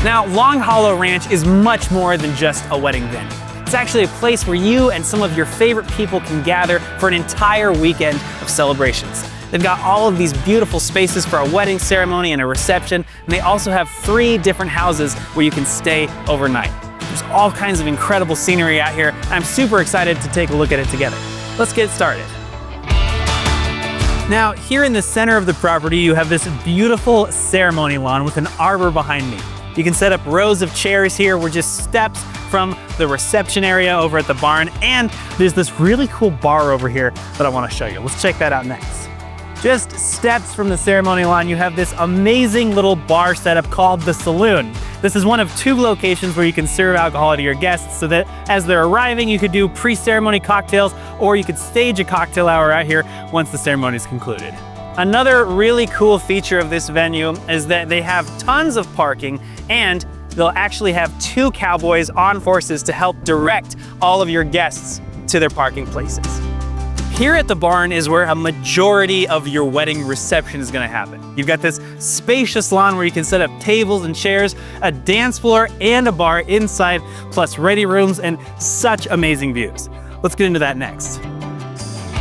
Now, Long Hollow Ranch is much more than just a wedding venue. It's actually a place where you and some of your favorite people can gather for an entire weekend of celebrations. They've got all of these beautiful spaces for a wedding ceremony and a reception, and they also have 3 different houses where you can stay overnight. There's all kinds of incredible scenery out here, and I'm super excited to take a look at it together. Let's get started. Now, here in the center of the property, you have this beautiful ceremony lawn with an arbor behind me. You can set up rows of chairs here. We're just steps from the reception area over at the barn, and there's this really cool bar over here that I want to show you. Let's check that out next. Just steps from the ceremony lawn, you have this amazing little bar setup called the Saloon. This is one of 2 locations where you can serve alcohol to your guests so that as they're arriving, you could do pre-ceremony cocktails, or you could stage a cocktail hour out here once the ceremony is concluded. Another really cool feature of this venue is that they have tons of parking, and they'll actually have 2 cowboys on horses to help direct all of your guests to their parking places. Here at the barn is where a majority of your wedding reception is gonna happen. You've got this spacious lawn where you can set up tables and chairs, a dance floor and a bar inside, plus ready rooms and such amazing views. Let's get into that next.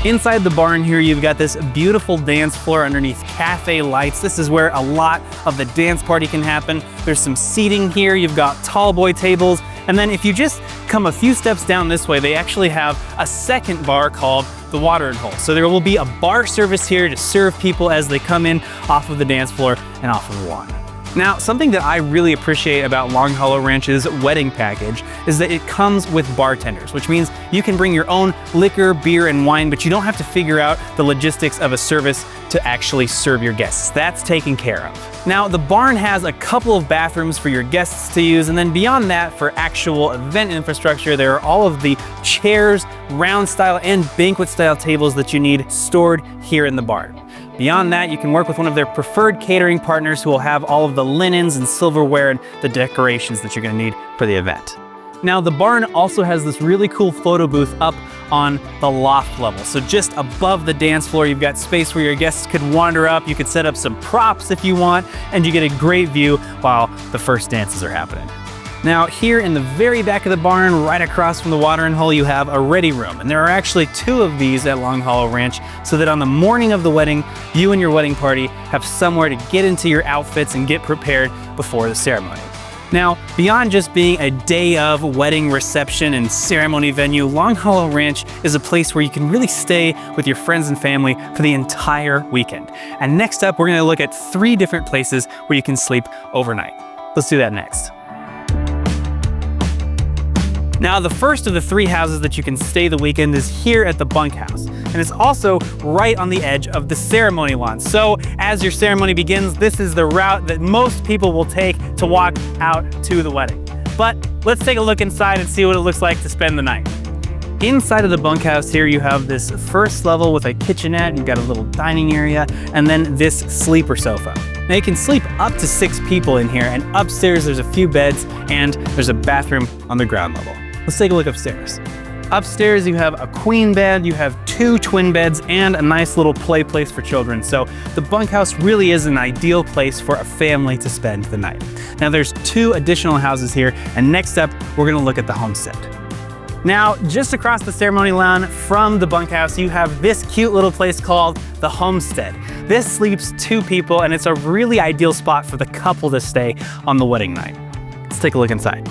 Inside the barn here, you've got this beautiful dance floor underneath cafe lights. This is where a lot of the dance party can happen. There's some seating here. You've got tall boy tables. And then if you just come a few steps down this way, they actually have a second bar called the Watering Hole. So there will be a bar service here to serve people as they come in off of the dance floor and off of the lawn. Now, something that I really appreciate about Long Hollow Ranch's wedding package is that it comes with bartenders, which means you can bring your own liquor, beer, and wine, but you don't have to figure out the logistics of a service to actually serve your guests. That's taken care of. Now, the barn has a couple of bathrooms for your guests to use, and then beyond that, for actual event infrastructure, there are all of the chairs, round style, and banquet style tables that you need stored here in the barn. Beyond that, you can work with one of their preferred catering partners who will have all of the linens and silverware and the decorations that you're gonna need for the event. Now, the barn also has this really cool photo booth up on the loft level. So just above the dance floor, you've got space where your guests could wander up. You could set up some props if you want, and you get a great view while the first dances are happening. Now, here in the very back of the barn, right across from the watering hole, you have a ready room. And there are actually 2 of these at Long Hollow Ranch, so that on the morning of the wedding, you and your wedding party have somewhere to get into your outfits and get prepared before the ceremony. Now, beyond just being a day of wedding reception and ceremony venue, Long Hollow Ranch is a place where you can really stay with your friends and family for the entire weekend. And next up, we're gonna look at 3 different places where you can sleep overnight. Let's do that next. Now, the first of the 3 houses that you can stay the weekend is here at the Bunkhouse, and it's also right on the edge of the ceremony lawn. So as your ceremony begins, this is the route that most people will take to walk out to the wedding. But let's take a look inside and see what it looks like to spend the night. Inside of the bunkhouse here, you have this first level with a kitchenette, you've got a little dining area, and then this sleeper sofa. Now you can sleep up to 6 people in here, and upstairs there's a few beds, and there's a bathroom on the ground level. Let's take a look upstairs. Upstairs, you have a queen bed, you have 2 twin beds, and a nice little play place for children. So the bunkhouse really is an ideal place for a family to spend the night. Now there's 2 additional houses here, and next up, we're gonna look at the Homestead. Now, just across the ceremony lawn from the bunkhouse, you have this cute little place called the Homestead. This sleeps 2 people, and it's a really ideal spot for the couple to stay on the wedding night. Let's take a look inside.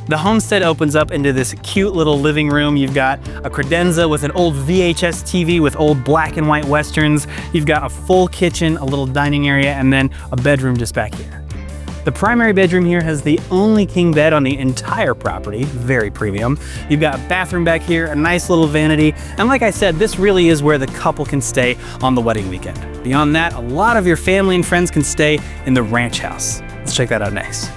The Homestead opens up into this cute little living room. You've got a credenza with an old VHS TV with old black and white westerns. You've got a full kitchen, a little dining area, and then a bedroom just back here. The primary bedroom here has the only king bed on the entire property, very premium. You've got a bathroom back here, a nice little vanity, and like I said, this really is where the couple can stay on the wedding weekend. Beyond that, a lot of your family and friends can stay in the ranch house. Let's check that out next.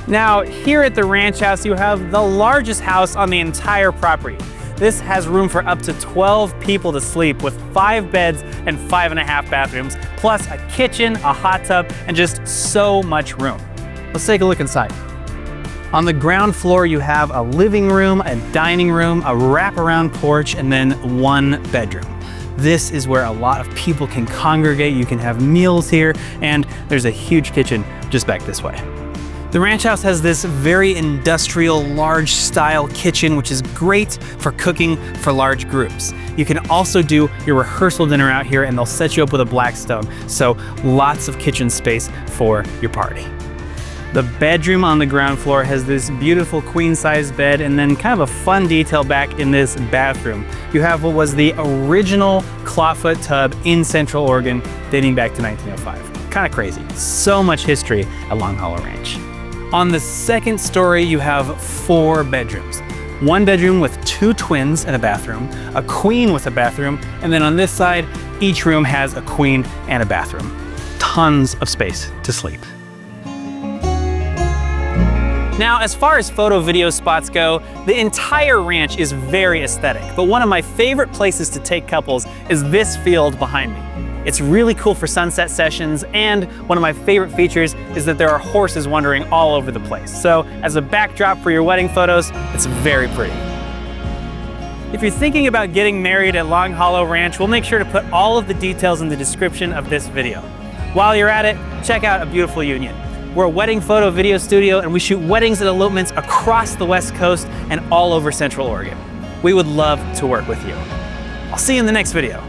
Now, here at the ranch house, you have the largest house on the entire property. This has room for up to 12 people to sleep with 5 beds and 5.5 bathrooms, plus a kitchen, a hot tub, and just so much room. Let's take a look inside. On the ground floor, you have a living room, a dining room, a wraparound porch, and then 1 bedroom. This is where a lot of people can congregate. You can have meals here, and there's a huge kitchen just back this way. The ranch house has this very industrial, large style kitchen, which is great for cooking for large groups. You can also do your rehearsal dinner out here and they'll set you up with a Blackstone, so lots of kitchen space for your party. The bedroom on the ground floor has this beautiful queen-size bed and then kind of a fun detail back in this bathroom. You have what was the original clawfoot tub in Central Oregon dating back to 1905. Kind of crazy. So much history at Long Hollow Ranch. On the second story, you have 4 bedrooms. 1 bedroom with 2 twins and a bathroom, a queen with a bathroom, and then on this side, each room has a queen and a bathroom. Tons of space to sleep. Now, as far as photo video spots go, the entire ranch is very aesthetic, but one of my favorite places to take couples is this field behind me. It's really cool for sunset sessions, and one of my favorite features is that there are horses wandering all over the place. So as a backdrop for your wedding photos, it's very pretty. If you're thinking about getting married at Long Hollow Ranch, we'll make sure to put all of the details in the description of this video. While you're at it, check out A Beautiful Union. We're a wedding photo video studio and we shoot weddings and elopements across the West Coast and all over Central Oregon. We would love to work with you. I'll see you in the next video.